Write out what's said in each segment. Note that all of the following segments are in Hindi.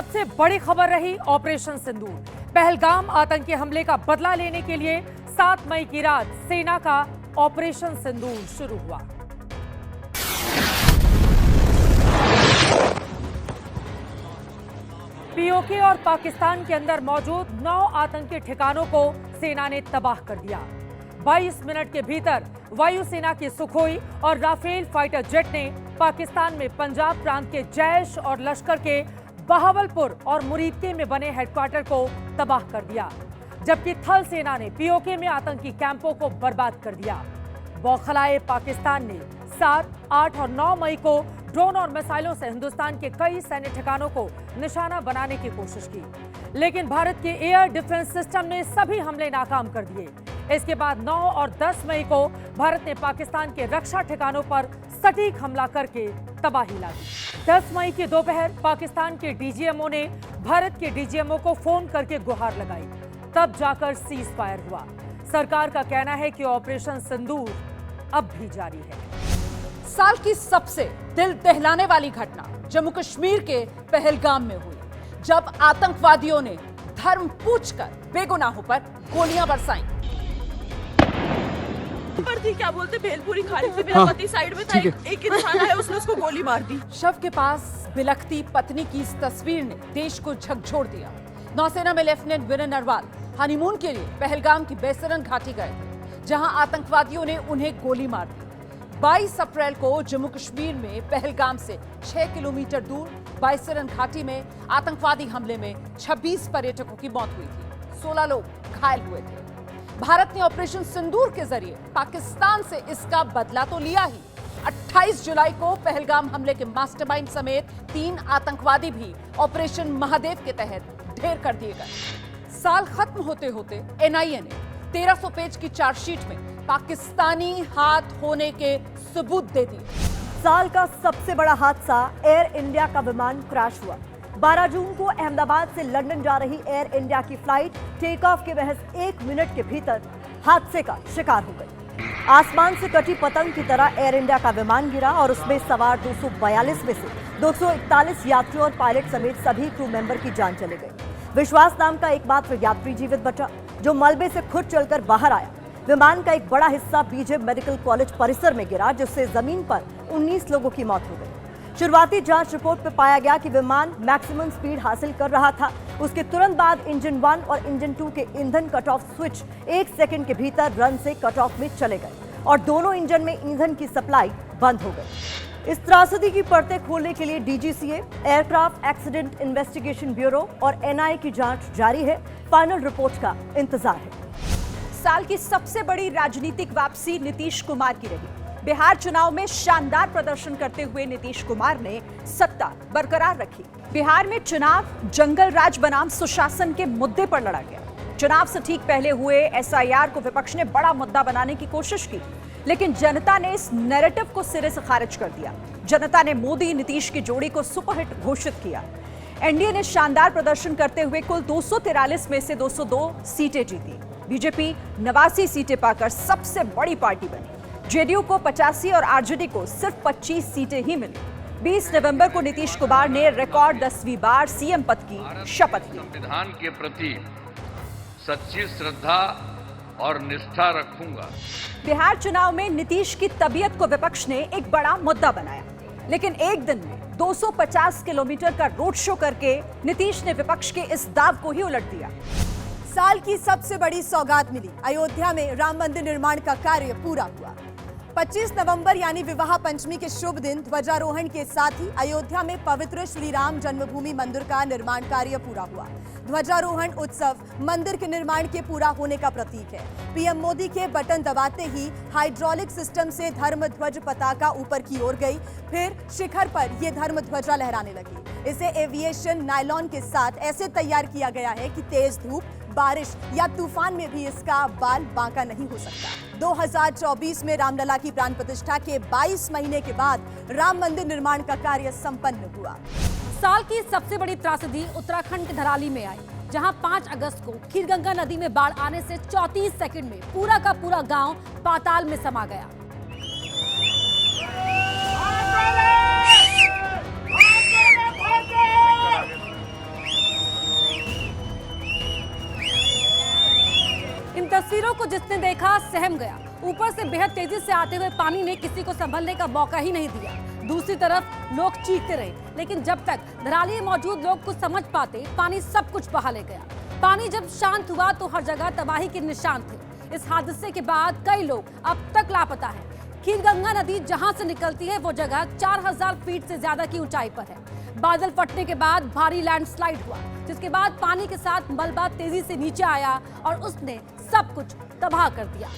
सबसे बड़ी खबर रही ऑपरेशन सिंदूर। पहलगाम आतंकी हमले का बदला लेने के लिए 7 मई की रात सेना का ऑपरेशन सिंदूर शुरू हुआ। पीओके और पाकिस्तान के अंदर मौजूद 9 आतंकी ठिकानों को सेना ने तबाह कर दिया। 22 मिनट के भीतर वायुसेना की सुखोई और राफेल फाइटर जेट ने पाकिस्तान में पंजाब प्रांत के जैश और लश्कर के बहावलपुर और मुरीदके में बने हेडक्वार्टर को तबाह कर दिया, जबकि थल सेना ने पीओके में आतंकी कैंपों को बर्बाद कर दिया। बौखलाए पाकिस्तान ने 7, 8 और 9 मई को ड्रोन और मिसाइलों से हिंदुस्तान के कई सैन्य ठिकानों को निशाना बनाने की कोशिश की, लेकिन भारत के एयर डिफेंस सिस्टम ने सभी हमले नाकाम कर दिए। इसके बाद 9 और 10 मई को भारत ने पाकिस्तान के रक्षा ठिकानों पर सटीक हमला करके तबाही ला दी। 10 मई की दोपहर पाकिस्तान के डीजीएमओ ने भारत के डीजीएमओ को फोन करके गुहार लगाई, तब जाकर सीज फायर हुआ। सरकार का कहना है कि ऑपरेशन सिंदूर अब भी जारी है। साल की सबसे दिल दहलाने वाली घटना जम्मू कश्मीर के पहलगाम में हुई, जब आतंकवादियों ने धर्म पूछकर बेगुनाहों पर गोलियां बरसाईं। पर थी क्या बोलते भेलपुरी खाड़ी से मेरा पति साइड में था, एक इंसान आया उसने उसको गोली मार दी। शव के पास बिलखती पत्नी की इस तस्वीर ने देश को झकझोर दिया। नौसेना में लेफ्टिनेंट विनय नरवाल हनीमून के लिए पहलगाम की बेसरन घाटी गए थे, जहां आतंकवादियों ने उन्हें गोली मार दी। 22 अप्रैल को जम्मू कश्मीर में पहलगाम से 6 किलोमीटर दूर बाइसरन घाटी में आतंकवादी हमले में 26 पर्यटकों की मौत हुई थी, 16 लोग घायल हुए थे। भारत ने ऑपरेशन सिंदूर के जरिए पाकिस्तान से इसका बदला तो लिया ही। 28 जुलाई को पहलगाम हमले के मास्टरमाइंड समेत 3 आतंकवादी भी ऑपरेशन महादेव के तहत ढेर कर दिए गए। साल खत्म होते होते एनआईए ने 1300 पेज की चार्जशीट में पाकिस्तानी हाथ होने के सबूत दे दिए। साल का सबसे बड़ा हादसा एयर इंडिया का विमान क्रैश हुआ। 12 जून को अहमदाबाद से लंदन जा रही एयर इंडिया की फ्लाइट टेक ऑफ के महज 1 मिनट के भीतर हादसे का शिकार हो गई। आसमान से कटी पतंग की तरह एयर इंडिया का विमान गिरा और उसमें सवार 242 में से 241 यात्रियों और पायलट समेत सभी क्रू मेंबर की जान चली गई। विश्वास नाम का एकमात्र यात्री जीवित बचा, जो मलबे से खुद चलकर बाहर आया। विमान का एक बड़ा हिस्सा बीजे मेडिकल कॉलेज परिसर में गिरा, जिससे जमीन पर 19 लोगों की मौत हो गई। शुरुआती जांच रिपोर्ट में पाया गया कि विमान मैक्सिमम स्पीड हासिल कर रहा था। उसके तुरंत बाद इंजन 1 और इंजन 2 के ईंधन कट ऑफ स्विच 1 सेकंड के भीतर रन से कट ऑफ में चले गए और दोनों इंजन में ईंधन की सप्लाई बंद हो गई। इस त्रासदी की परतें खोलने के लिए DGCA, aircraft accident investigation bureau और एनआईए की जांच जारी है। फाइनल रिपोर्ट का इंतजार है। साल की सबसे बड़ी राजनीतिक वापसी नीतीश कुमार की रही। बिहार चुनाव में शानदार प्रदर्शन करते हुए नीतीश कुमार ने सत्ता बरकरार रखी। बिहार में चुनाव जंगल राज बनाम सुशासन के मुद्दे पर लड़ा गया। चुनाव से ठीक पहले हुए एसआईआर को विपक्ष ने बड़ा मुद्दा बनाने की कोशिश की, लेकिन जनता ने इस नैरेटिव को सिरे से खारिज कर दिया। जनता ने मोदी नीतीश की जोड़ी को सुपरहिट घोषित किया। एनडीए ने शानदार प्रदर्शन करते हुए कुल 243 में से 202 सीटें जीती। बीजेपी 89 सीटें पाकर सबसे बड़ी पार्टी बनी। जेडीयू को 85 और आरजेडी को सिर्फ 25 सीटें ही मिली। 20 नवंबर को नीतीश कुमार ने रिकॉर्ड 10वीं बार सीएम पद की शपथ ली। संविधान के प्रति सच्ची श्रद्धा और निष्ठा रखूंगा। बिहार चुनाव में नीतीश की तबीयत को विपक्ष ने एक बड़ा मुद्दा बनाया, लेकिन एक दिन में 250 किलोमीटर का रोड शो करके नीतीश ने विपक्ष के इस दाव को ही उलट दिया। साल की सबसे बड़ी सौगात मिली। अयोध्या में राम मंदिर निर्माण का कार्य पूरा हुआ। 25 नवंबर यानी विवाह पंचमी के शुभ दिन ध्वजारोहण के साथ ही अयोध्या में पवित्र श्री राम जन्मभूमि मंदिर का निर्माण कार्य पूरा हुआ। ध्वजारोहण उत्सव मंदिर के निर्माण के पूरा होने का प्रतीक है। पीएम मोदी के बटन दबाते ही हाइड्रोलिक सिस्टम से धर्म ध्वज पताका ऊपर की ओर गई, फिर शिखर पर यह धर्म ध्वजा लहराने लगी। इसे एविएशन नायलॉन के साथ ऐसे तैयार किया गया है कि तेज धूप, बारिश या तूफान में भी इसका बाल बांका नहीं हो सकता। 2024 में रामलला की प्राण प्रतिष्ठा के 22 महीने के बाद राम मंदिर निर्माण का कार्य संपन्न हुआ। साल की सबसे बड़ी त्रासदी उत्तराखंड के धराली में आई, जहां 5 अगस्त को खीरगंगा नदी में बाढ़ आने से 34 सेकंड में पूरा का पूरा गांव पाताल में समा गया। तस्वीरों को जिसने देखा सहम गया। ऊपर से बेहद तेजी से आते हुए पानी ने किसी को संभलने का मौका ही नहीं दिया। दूसरी तरफ लोग चीखते रहे, लेकिन जब तक धराली में मौजूद लोग कुछ समझ पाते, पानी सब कुछ बहा ले गया। पानी जब शांत हुआ तो हर जगह तबाही के निशान थे। इस हादसे के बाद कई लोग अब तक लापता हैं। खीरगंगा नदी जहां से निकलती है वो जगह 4000 फीट से ज्यादा की ऊंचाई पर है। बादल फटने के बाद भारी लैंडस्लाइड हुआ, जिसके बाद पानी के साथ मलबा तेजी से नीचे आया और उसने सब कुछ तबाह कर दिया।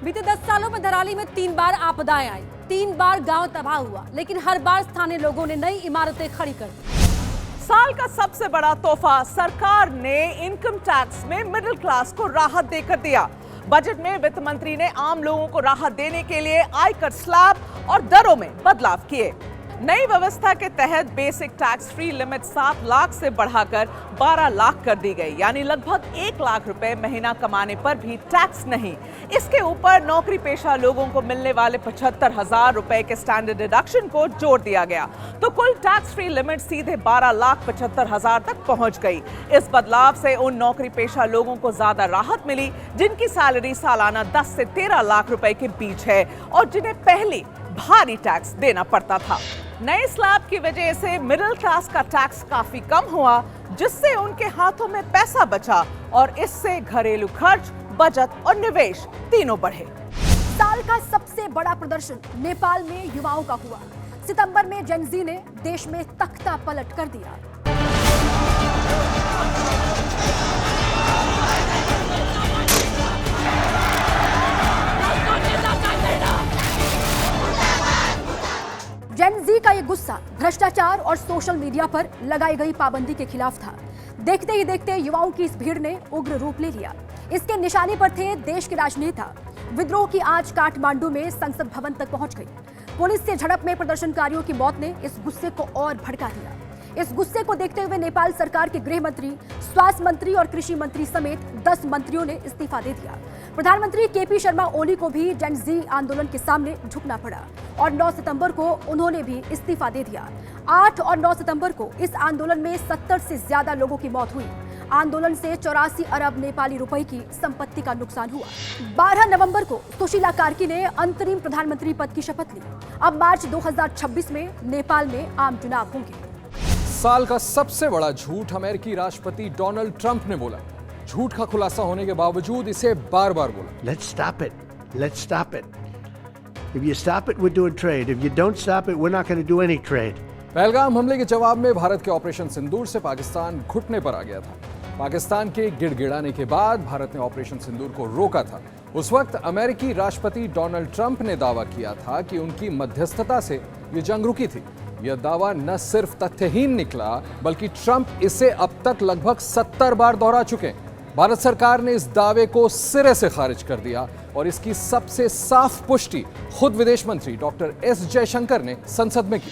बीते 10 सालों में धराली में 3 बार आपदाएं आई, 3 बार गांव तबाह हुआ, लेकिन हर बार स्थानीय लोगों ने नई इमारतें खड़ी कर दी। साल का सबसे बड़ा तोहफा सरकार ने इनकम टैक्स में मिडिल क्लास को राहत देकर दिया। बजट में वित्त मंत्री ने आम लोगों को राहत देने के लिए आयकर स्लैब और दरों में बदलाव किए। नई व्यवस्था के तहत basic tax free limit 7 lakh से बढ़ाकर 12 लाख कर दी गई, यानी लगभग 1 लाख रुपए महीना कमाने पर भी टैक्स नहीं। इसके ऊपर नौकरी पेशा लोगों को मिलने वाले 75,000 रुपए के स्टैंडर्ड डिडक्शन को जोड़ दिया गया, तो कुल टैक्स फ्री लिमिट सीधे 12,75,000 तक पहुंच गई। इस बदलाव से उन नौकरी पेशा लोगों को ज्यादा राहत मिली जिनकी सैलरी सालाना 10 से 13 लाख रुपए के बीच है और जिन्हें पहले भारी टैक्स देना पड़ता था। नए स्लैब की वजह से मिडिल क्लास का टैक्स काफी कम हुआ, जिससे उनके हाथों में पैसा बचा और इससे घरेलू खर्च, बचत और निवेश तीनों बढ़े। साल का सबसे बड़ा प्रदर्शन नेपाल में युवाओं का हुआ। सितंबर में जेनजी ने देश में तख्ता पलट कर दिया। जेन जी का ये गुस्सा भ्रष्टाचार और सोशल मीडिया पर लगाई गई पाबंदी के खिलाफ था। देखते ही देखते युवाओं की इस भीड़ ने उग्र रूप ले लिया। इसके निशाने पर थे देश के राजनेता। विद्रोह की आज काठमांडू में संसद भवन तक पहुंच गई। पुलिस से झड़प में प्रदर्शनकारियों की मौत ने इस गुस्से को और भड़का दिया। इस गुस्से को देखते हुए नेपाल सरकार के गृह मंत्री, स्वास्थ्य मंत्री और कृषि मंत्री समेत 10 मंत्रियों ने इस्तीफा दे दिया। प्रधानमंत्री केपी शर्मा ओली को भी जेन जी आंदोलन के सामने झुकना पड़ा और 9 सितंबर को उन्होंने भी इस्तीफा दे दिया। 8 और 9 सितंबर को इस आंदोलन में 70 से ज्यादा लोगों की मौत हुई। आंदोलन से 84 अरब नेपाली रुपए की संपत्ति का नुकसान हुआ। 12 नवंबर को सुशीला कार्की ने अंतरिम प्रधानमंत्री पद की शपथ ली। अब मार्च 2026 में नेपाल में आम चुनाव होंगे। साल का सबसे बड़ा झूठ अमेरिकी राष्ट्रपति डोनाल्ड ट्रंप ने बोला। झूठ का खुलासा होने के बावजूद इसे बार बार बोला। Let's stop it. Let's stop it. If you stop it, we're doing trade. If you don't stop it, we're not going to do any trade. Pahalgam हमले के जवाब में भारत के ऑपरेशन सिंदूर से पाकिस्तान घुटने पर आ गया था। पाकिस्तान के गिड़गिड़ाने के बाद भारत ने ऑपरेशन सिंदूर को रोका था। उस वक्त अमेरिकी राष्ट्रपति डोनाल्ड ट्रंप ने दावा किया था कि उनकी मध्यस्थता से ये जंग रुकी थी। यह दावा न सिर्फ तथ्यहीन निकला, बल्कि ट्रंप इसे अब तक लगभग 70 बार दोहरा चुके हैं। भारत सरकार ने इस दावे को सिरे से खारिज कर दिया और इसकी सबसे साफ पुष्टि खुद विदेश मंत्री डॉक्टर एस जयशंकर ने संसद में की।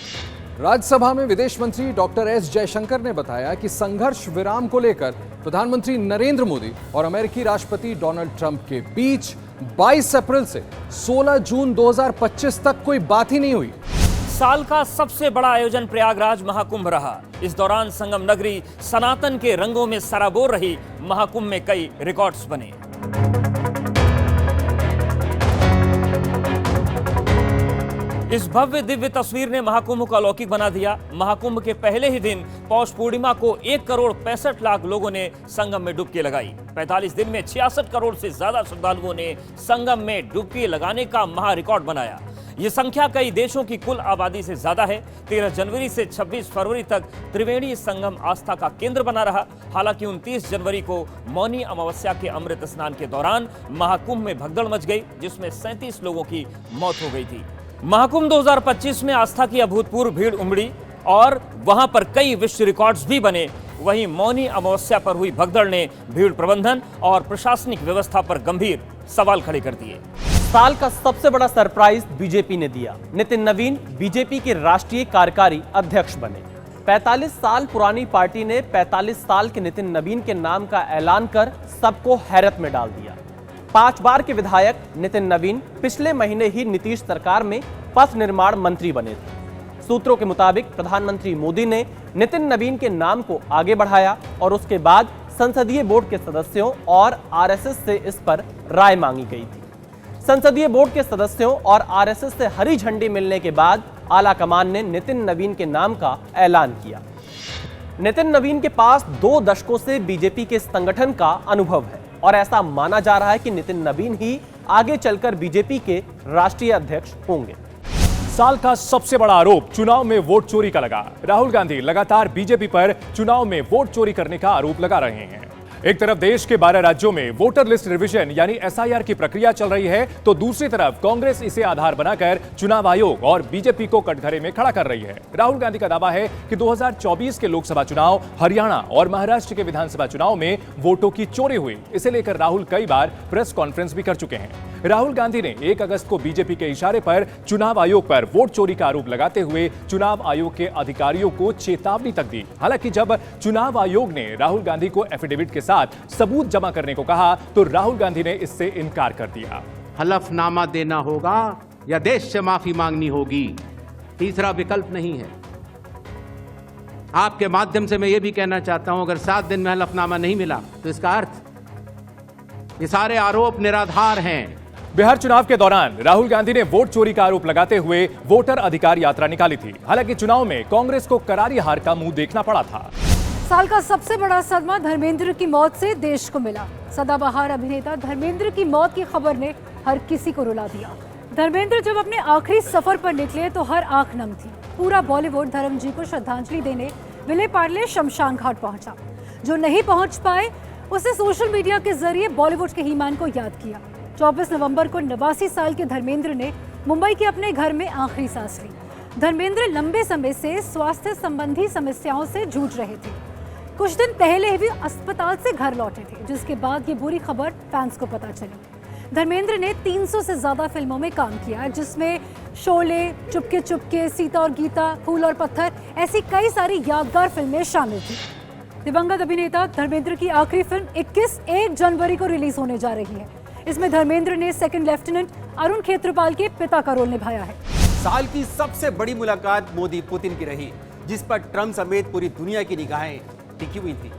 राज्यसभा में विदेश मंत्री डॉक्टर एस जयशंकर ने बताया कि संघर्ष विराम को लेकर प्रधानमंत्री नरेंद्र मोदी और अमेरिकी राष्ट्रपति डोनाल्ड ट्रंप के बीच 22 अप्रैल से 16 जून 2025 तक कोई बात ही नहीं हुई। साल का सबसे बड़ा आयोजन प्रयागराज महाकुंभ रहा। इस दौरान संगम नगरी सनातन के रंगों में सराबोर रही। महाकुंभ में कई रिकॉर्ड्स बने। इस भव्य दिव्य तस्वीर ने महाकुंभ को अलौकिक बना दिया। महाकुंभ के पहले ही दिन पौष पूर्णिमा को 1,65,00,000 लोगों ने संगम में डुबकी लगाई। 45 दिन में 66 करोड़ से ज्यादा श्रद्धालुओं ने संगम में डुबकी लगाने का महा रिकॉर्ड बनाया। ये संख्या कई देशों की कुल आबादी से ज्यादा है। 13 जनवरी से 26 फरवरी तक त्रिवेणी संगम आस्था का केंद्र बना रहा। हालांकि 29 जनवरी को मौनी अमावस्या के अमृत स्नान के दौरान महाकुंभ में भगदड़ मच गई, जिसमें 37 लोगों की मौत हो गई थी। महाकुंभ 2025 में आस्था की अभूतपूर्व भीड़ उमड़ी और वहां पर कई विश्व रिकॉर्ड्स भी बने। वहीं मौनी अमावस्या पर हुई भगदड़ ने भीड़ प्रबंधन और प्रशासनिक व्यवस्था पर गंभीर सवाल खड़े कर दिए। साल का सबसे बड़ा सरप्राइज बीजेपी ने दिया। नितिन नवीन बीजेपी के राष्ट्रीय कार्यकारी अध्यक्ष बने। 45 साल पुरानी पार्टी ने 45 साल के नितिन नवीन के नाम का ऐलान कर सबको हैरत में डाल दिया। 5 बार के विधायक नितिन नवीन पिछले महीने ही नीतीश सरकार में पथ निर्माण मंत्री बने थे। सूत्रों के मुताबिक प्रधानमंत्री मोदी ने नितिन नवीन के नाम को आगे बढ़ाया और उसके बाद संसदीय बोर्ड के सदस्यों और आरएसएस से इस पर राय मांगी गई थी। संसदीय बोर्ड के सदस्यों और आरएसएस से हरी झंडी मिलने के बाद आला कमान ने नितिन नवीन के नाम का ऐलान किया। नितिन नवीन के पास 2 दशकों से बीजेपी के संगठन का अनुभव है और ऐसा माना जा रहा है कि नितिन नवीन ही आगे चलकर बीजेपी के राष्ट्रीय अध्यक्ष होंगे। साल का सबसे बड़ा आरोप चुनाव में वोट चोरी का लगा। राहुल गांधी लगातार बीजेपी पर चुनाव में वोट चोरी करने का आरोप लगा रहे हैं। एक तरफ देश के 12 राज्यों में वोटर लिस्ट रिवीजन यानी एसआईआर की प्रक्रिया चल रही है, तो दूसरी तरफ कांग्रेस इसे आधार बनाकर चुनाव आयोग और बीजेपी को कटघरे में खड़ा कर रही है। राहुल गांधी का दावा है कि 2024 के लोकसभा चुनाव, हरियाणा और महाराष्ट्र के विधानसभा चुनाव में वोटों की चोरी हुई। इसे लेकर राहुल कई बार प्रेस कॉन्फ्रेंस भी कर चुके हैं। राहुल गांधी ने 1 अगस्त को बीजेपी के इशारे पर चुनाव आयोग पर वोट चोरी का आरोप लगाते हुए चुनाव आयोग के अधिकारियों को चेतावनी तक दी। हालांकि जब चुनाव आयोग ने राहुल गांधी को एफिडेविट के साथ सबूत जमा करने को कहा तो राहुल गांधी ने इससे इनकार कर दिया। हलफनामा देना होगा या देश से माफी मांगनी होगी, तीसरा विकल्प नहीं है। आपके माध्यम से मैं ये भी कहना चाहता हूं, अगर 7 दिन में हलफनामा नहीं मिला तो इसका अर्थ ये सारे आरोप निराधार हैं। बिहार चुनाव के दौरान राहुल गांधी ने वोट चोरी का आरोप लगाते हुए वोटर अधिकार यात्रा निकाली थी। हालांकि चुनाव में कांग्रेस को करारी हार का मुंह देखना पड़ा था। साल का सबसे बड़ा सदमा धर्मेंद्र की मौत से देश को मिला। सदाबहार अभिनेता धर्मेंद्र की मौत की खबर ने हर किसी को रुला दिया। धर्मेंद्र जब अपने आखिरी सफर पर निकले तो हर आंख नम थी। पूरा बॉलीवुड धर्म जी को श्रद्धांजलि देने विले पार्ले शमशान घाट पहुंचा। जो नहीं पहुंच पाए उसे सोशल मीडिया के जरिए बॉलीवुड के हीमान को याद किया। 24 नवंबर को 89 साल के धर्मेंद्र ने मुंबई के अपने घर में आखिरी सांस ली। धर्मेंद्र लंबे समय से स्वास्थ्य संबंधी समस्याओं से जूझ रहे थे। कुछ दिन पहले भी अस्पताल से घर लौटे थे, जिसके बाद ये बुरी खबर फैंस को पता चली। धर्मेंद्र ने 300 से ज्यादा फिल्मों में काम किया, जिसमें शोले, चुपके चुपके, सीता और गीता, फूल और पत्थर, ऐसी कई सारी यादगार फिल्में शामिल थी। दिवंगत अभिनेता धर्मेंद्र की आखिरी फिल्म 1 जनवरी को रिलीज होने जा रही है। इसमें धर्मेंद्र ने सेकंड लेफ्टिनेंट अरुण खेत्रपाल के पिता का रोल निभाया है। साल की सबसे बड़ी मुलाकात मोदी पुतिन की रही, जिस पर ट्रंप समेत पूरी दुनिया की निगाहें टिकी हुई थी।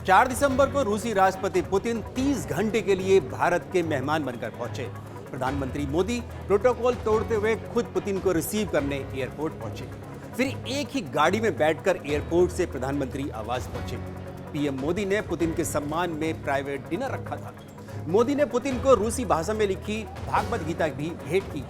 4 दिसंबर को रूसी राष्ट्रपति पुतिन 30 घंटे के लिए भारत के मेहमान बनकर पहुंचे। प्रधानमंत्री मोदी प्रोटोकॉल तोड़ते हुए खुद पुतिन को रिसीव करने एयरपोर्ट पहुंचे। फिर एक ही गाड़ी में बैठकर एयरपोर्ट से प्रधानमंत्री आवास पहुंचे। पीएम मोदी ने पुतिन के सम्मान में प्राइवेट डिनर रखा था। मोदी ने पुतिन को रूसी भाषा में लिखी भागवत गीता भी भेंट की।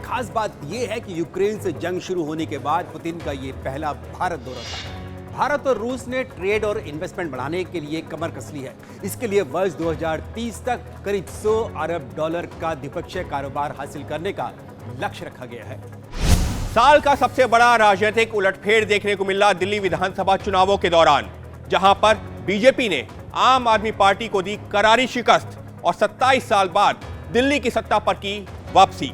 खास बात यह है कि यूक्रेन से जंग शुरू होने के बाद पुतिन का ये पहला भारत दौरा था। भारत और रूस ने ट्रेड और इन्वेस्टमेंट बढ़ाने के लिए कमर कस ली है। इसके लिए वर्ष 2030 तक करीब $100 अरब का द्विपक्षीय कारोबार हासिल करने का लक्ष्य रखा गया है। साल का सबसे बड़ा राजनीतिक उलटफेर देखने को मिला दिल्ली विधानसभा चुनावों के दौरान, जहां पर बीजेपी ने आम आदमी पार्टी को दी करारी शिकस्त और 27 साल बाद दिल्ली की सत्ता पर की वापसी।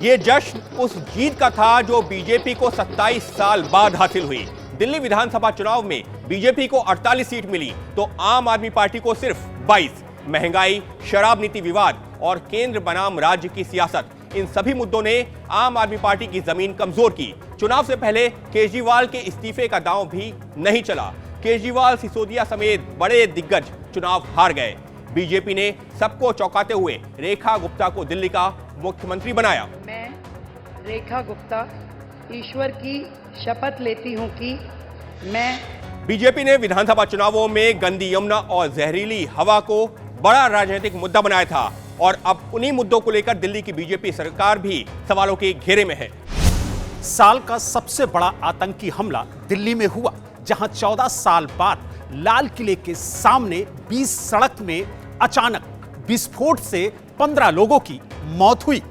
यह जश्न उस जीत का था जो बीजेपी को 27 साल बाद हासिल हुई। दिल्ली विधानसभा चुनाव में बीजेपी को 48 सीट मिली तो आम आदमी पार्टी को सिर्फ 22। महंगाई, शराब नीति विवाद और केंद्र बनाम राज्य की सियासत, इन सभी मुद्दों ने आम आदमी पार्टी की जमीन कमजोर की। चुनाव से पहले केजरीवाल के इस्तीफे का दांव भी नहीं चला। केजरीवाल, सिसोदिया समेत बड़े दिग्गज चुनाव हार गए। बीजेपी ने सबको चौंकाते हुए रेखा गुप्ता को दिल्ली का मुख्यमंत्री बनाया। मैं रेखा गुप्ता ईश्वर की शपथ लेती हूं कि मैं बीजेपी ने विधानसभा चुनावों में गंदी यमुना और जहरीली हवा को बड़ा राजनीतिक मुद्दा बनाया था और अब उन्हीं मुद्दों को लेकर दिल्ली की बीजेपी सरकार भी सवालों के घेरे में है। साल का सबसे बड़ा आतंकी हमला दिल्ली में हुआ, जहां 14 साल बाद लाल किले के सामने 20 सड़क में अचानक विस्फोट से 15 लोगों की मौत हुई।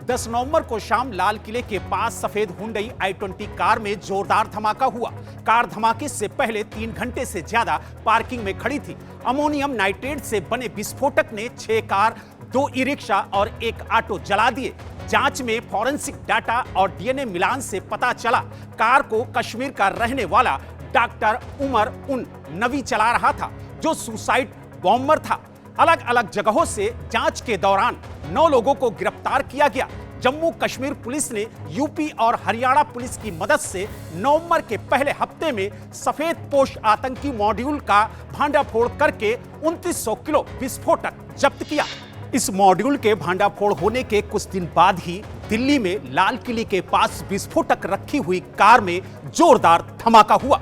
10 नवंबर को शाम लाल किले के पास सफेद हुंडई i20 कार में जोरदार धमाका हुआ। कार धमाके से पहले 3 घंटे से ज्यादा पार्किंग में खड़ी थी। अमोनियम नाइट्रेट से बने विस्फोटक ने 6 कार, 2 ई रिक्शा और 1 ऑटो जला दिए। जांच में फॉरेंसिक डाटा और डीएनए मिलान से पता चला कार को कश्मीर का रहने वाला डॉक्टर उमर उन नवी चला रहा था, जो सुसाइड बॉम्बर था। अलग अलग जगहों से जांच के दौरान 9 लोगों को गिरफ्तार किया गया, जम्मू कश्मीर पुलिस ने यूपी और हरियाणा पुलिस की मदद से नवंबर के पहले हफ्ते में सफेद पोश आतंकी मॉड्यूल का भांडाफोड़ करके 2900 किलो विस्फोटक जब्त किया। इस मॉड्यूल के भांडाफोड़ होने के कुछ दिन बाद ही दिल्ली में लाल किले के पास विस्फोटक रखी हुई कार में जोरदार धमाका हुआ।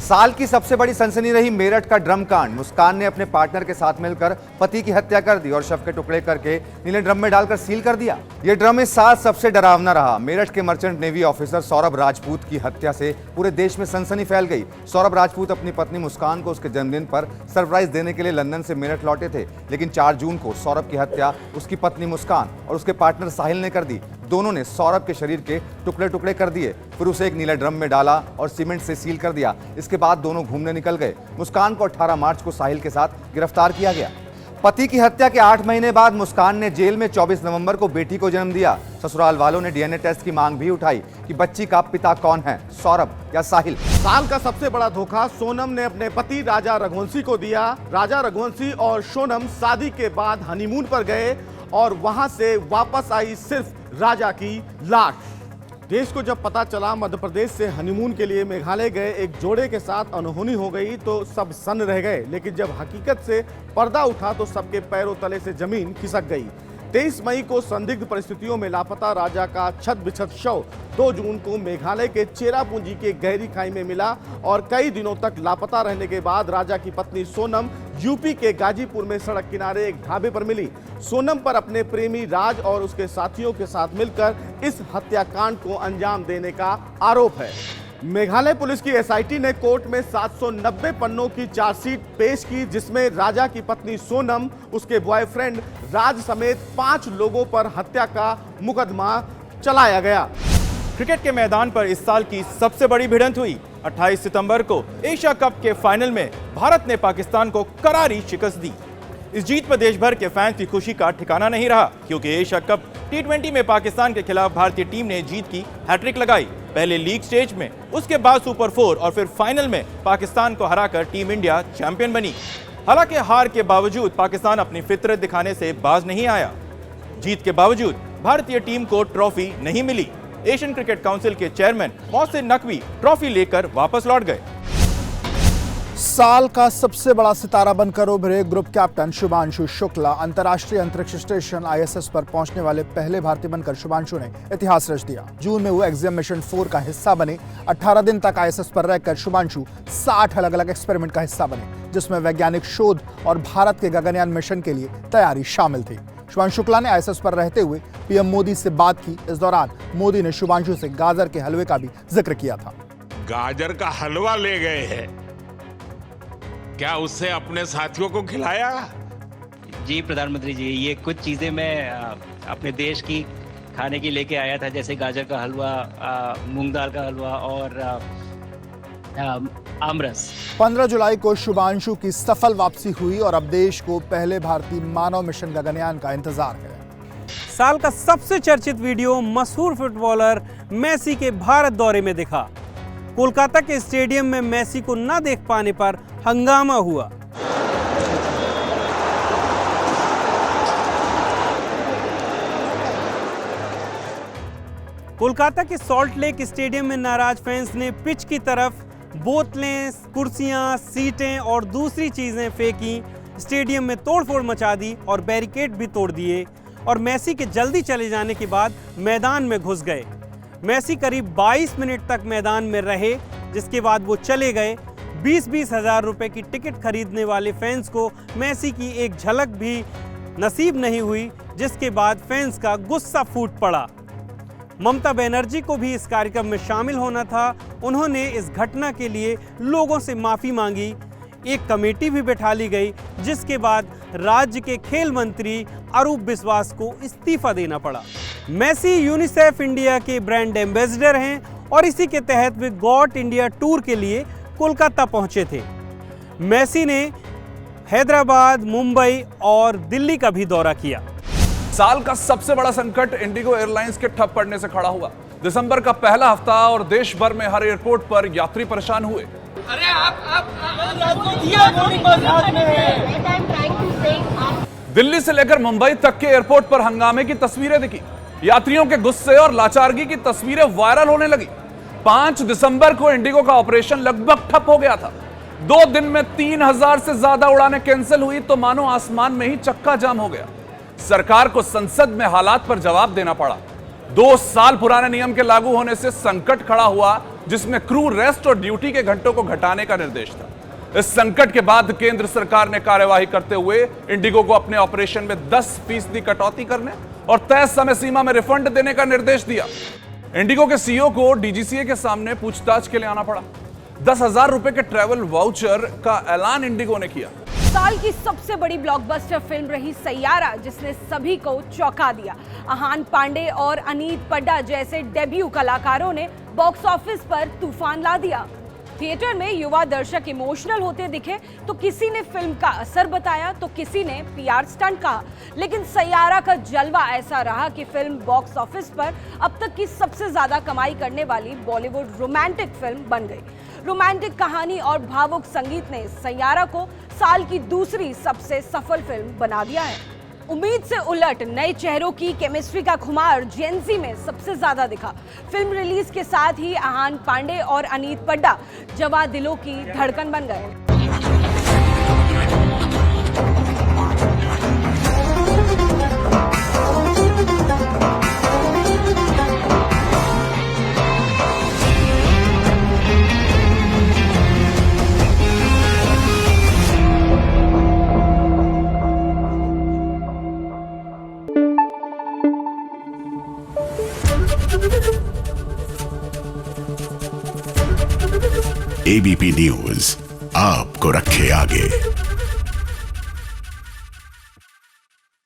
साल की सबसे बड़ी सनसनी रही मेरठ का ड्रम कांड। मुस्कान ने अपने पार्टनर के साथ मिलकर पति की हत्या कर दी और शव के टुकड़े करके नीले ड्रम में डालकर सील कर दिया। यह ड्रम इस साल सबसे डरावना रहा। मेरठ के merchant navy officer Saurabh Rajput की हत्या से पूरे देश में सनसनी फैल गई। सौरभ राजपूत अपनी पत्नी मुस्कान को उसके जन्मदिन पर सरप्राइज देने के लिए लंदन से मेरठ लौटे थे, लेकिन 4 जून को सौरभ की हत्या उसकी पत्नी मुस्कान और उसके पार्टनर साहिल ने कर दी। दोनों ने सौरभ के शरीर के टुकड़े टुकड़े कर दिए, फिर उसे एक नीले ड्रम में डाला और सीमेंट से सील कर दिया। इसके बाद दोनों घूमने निकल गए। मुस्कान को 18 मार्च को साहिल के साथ गिरफ्तार किया गया। पति की हत्या के 8 महीने बाद मुस्कान ने जेल में 24 नवंबर को बेटी को जन्म दिया। ससुराल वालों ने डीएनए टेस्ट की मांग भी उठाई कि बच्ची का पिता कौन है, सौरभ या साहिल। साल का सबसे बड़ा धोखा सोनम ने अपने पति राजा रघुवंशी को दिया। राजा रघुवंशी और सोनम शादी के बाद हनीमून पर गए और वहां से वापस आई सिर्फ राजा की लाश। देश को जब पता चला मध्य प्रदेश से हनीमून के लिए मेघालय गए एक जोड़े के साथ अनहोनी हो गई तो सब सन्न रह गए, लेकिन जब हकीकत से पर्दा उठा तो सबके पैरों तले से जमीन खिसक गई। 23 मई को संदिग्ध परिस्थितियों में लापता राजा का छत बिछत शव 2 जून को मेघालय के चेरापूंजी के गहरी खाई में मिला और कई दिनों तक लापता रहने के बाद राजा की पत्नी सोनम यूपी के गाजीपुर में सड़क किनारे एक ढाबे पर मिली। सोनम पर अपने प्रेमी राज और उसके साथियों के साथ मिलकर इस हत्याकांड को अंजाम देने का आरोप है। मेघालय पुलिस की एसआईटी ने कोर्ट में 790 पन्नों की चार्जशीट पेश की, जिसमें राजा की पत्नी सोनम, उसके बॉयफ्रेंड राज समेत 5 लोगों पर हत्या का मुकदमा चलाया गया। क्रिकेट के मैदान पर इस साल की सबसे बड़ी भिड़ंत हुई। 28 सितंबर को एशिया कप के फाइनल में भारत ने पाकिस्तान को करारी शिकस्त दी। इस जीत पर देश भर के फैंस की खुशी का ठिकाना नहीं रहा, क्योंकि एशिया कप T20 में पाकिस्तान के खिलाफ भारतीय टीम ने जीत की हैट्रिक लगाई। पहले लीग स्टेज में, उसके बाद सुपर 4 और फिर फाइनल में पाकिस्तान को हराकर टीम इंडिया चैंपियन बनी। हालांकि हार के बावजूद पाकिस्तान अपनी फितरत दिखाने से बाज नहीं आया। जीत के बावजूद भारतीय टीम को ट्रॉफी नहीं मिली। एशियन क्रिकेट काउंसिल के चेयरमैन मोहसिन नकवी ट्रॉफी लेकर वापस लौट गए। साल का सबसे बड़ा सितारा बनकर उभरे ग्रुप कैप्टन शुभांशु शुक्ला अंतर्राष्ट्रीय अंतरिक्ष स्टेशन ISS पर पहुंचने वाले पहले भारतीय बनकर शुभांशु ने इतिहास रच दिया। जून में हुए एक्सियम मिशन 4 का हिस्सा बने। 18 दिन तक ISS पर रहकर शुभांशु 60 अलग-अलग एक्सपेरिमेंट का हिस्सा बने, जिसमें वैज्ञानिक शोध और भारत के गगनयान मिशन के लिए तैयारी शामिल थी। शुभांशु शुक्ला ने ISS पर रहते हुए पीएम मोदी से बात की। इस दौरान मोदी ने शुभांशु से गाजर के हलवे का भी जिक्र किया था। गाजर का हलवा ले गए हैं, क्या उससे अपने साथियों को खिलाया? जी प्रधानमंत्री जी, ये कुछ चीजें मैं अपने देश की खाने की लेके आया था, जैसे गाजर का हलवा, मूंग दाल का हलवा और आमरस। 15 जुलाई को शुभांशु की सफल वापसी हुई और अब देश को पहले भारतीय मानव मिशन गगनयान का इंतजार है। साल का सबसे चर्चित वीडियो मशहूर फुटबॉलर मेसी के भारत दौरे में दिखा। कोलकाता के स्टेडियम में मेसी को न देख पाने पर हंगामा हुआ। कोलकाता के सॉल्ट लेक स्टेडियम में नाराज फैंस ने पिच की तरफ बोतलें, कुर्सियां, सीटें और दूसरी चीजें फेंकी। स्टेडियम में तोड़फोड़ मचा दी और बैरिकेड भी तोड़ दिए और मेसी के जल्दी चले जाने के बाद मैदान में घुस गए। मेसी करीब 22 मिनट तक मैदान में रहे, जिसके बाद वो चले गए। 20-20 हजार रुपए की टिकट खरीदने वाले फैंस को मेसी की एक झलक भी नसीब नहीं हुई, जिसके बाद फैंस का गुस्सा फूट पड़ा। ममता बनर्जी को भी इस कार्यक्रम में शामिल होना था। उन्होंने इस घटना के लिए लोगों से माफी मांगी। एक कमेटी भी बैठा ली गई, जिसके बाद राज्य के खेल मंत्री अरूप विश्वास को इस्तीफा देना पड़ा। मेसी यूनिसेफ इंडिया के ब्रांड एम्बेसडर हैं और इसी के तहत वे गॉट इंडिया टूर के लिए कोलकाता पहुंचे थे। मेसी ने हैदराबाद, मुंबई और दिल्ली का भी दौरा किया। साल का सबसे बड़ा संकट इंडिगो एयरलाइंस के ठप पड़ने से खड़ा हुआ। दिसंबर का पहला हफ्ता और देश भर में हर एयरपोर्ट पर यात्री परेशान हुए। अरे आप दिल्ली से लेकर मुंबई तक के एयरपोर्ट पर हंगामे की तस्वीरें दिखी। यात्रियों के गुस्से और लाचारगी की तस्वीरें वायरल होने लगी। 5 दिसंबर को इंडिगो का ऑपरेशन लगभग ठप हो गया था। 2 दिन में 3000 से ज्यादा उड़ानें कैंसिल हुई तो मानो आसमान में ही चक्का जाम हो गया। सरकार को संसद में हालात पर जवाब देना पड़ा। 2 साल पुराने नियम के लागू होने से संकट खड़ा हुआ, जिसमें क्रू रेस्ट और ड्यूटी के घंटों को घटाने का निर्देश था। इस संकट के बाद केंद्र सरकार ने कार्यवाही करते हुए इंडिगो को अपने ऑपरेशन में 10% कटौती करने और तय समय सीमा में रिफंड देने का निर्देश दिया। इंडिगो के सीईओ को डीजीसीए के सामने पूछताछ के लिए आना पड़ा। 10,000 रुपए के ट्रैवल वाउचर का ऐलान इंडिगो ने किया। साल की सबसे बड़ी ब्लॉकबस्टर फिल्म रही सैयारा, जिसने सभी को चौंका दिया। आहान पांडे और अनीत पड्डा जैसे डेब्यू कलाकारों ने बॉक्स ऑफिस पर तूफान ला दिया। थिएटर में युवा दर्शक इमोशनल होते दिखे तो किसी ने फिल्म का असर बताया तो किसी ने पीआर स्टंट कहा, लेकिन सैयारा का जलवा ऐसा रहा कि फिल्म बॉक्स ऑफिस पर अब तक की सबसे ज्यादा कमाई करने वाली बॉलीवुड रोमांटिक फिल्म बन गई। रोमांटिक कहानी और भावुक संगीत ने सैयारा को साल की दूसरी सबसे सफल फिल्म बना दिया है। उम्मीद से उलट नए चेहरों की केमिस्ट्री का खुमार जेएनजी में सबसे ज्यादा दिखा। फिल्म रिलीज के साथ ही आहान पांडे और अनीत पड्डा जवा दिलों की धड़कन बन गए। एबीपी न्यूज आपको रखे आगे।